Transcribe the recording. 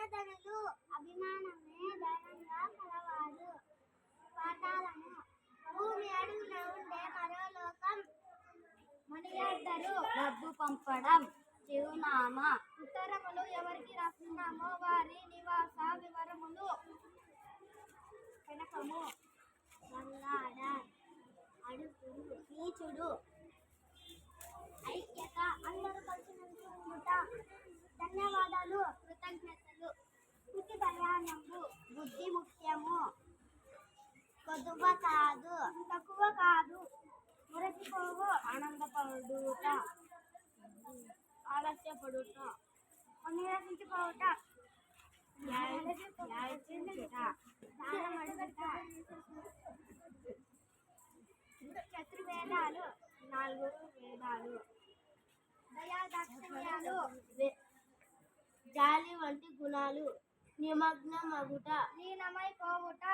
గుణధనులు అభిమానమే ధనంగా కలవాడు. పాఠాలను భూమి అడుగున ఉండే మరో లోకం మునిగేద్దరు డబ్బు పంపడం చిరునామా. ఉత్తరములు ఎవరికి రాస్తున్నామో వారి నివాస వివరములు కనకము. బంగాడ అడుగుడు నీచుడు. ఐక్యత అందరూ కలిసి ఉంట. ధన్యవాదాలు కృతజ్ఞతలు. కృతి ప్రయాణము బుద్ధి ముఖ్యము. కొదువ కాదు తక్కువ కాదు. మురసిపోవు ఆనందపడుట ఆలస్యపడుట నిరసించిపోవుట చతుర్వేదాలు 4 వేదాలు. దయాదాక్షిణ్యాలు జాలి వంటి గుణాలు. నిమగ్నమగుట లీనమైపోవుట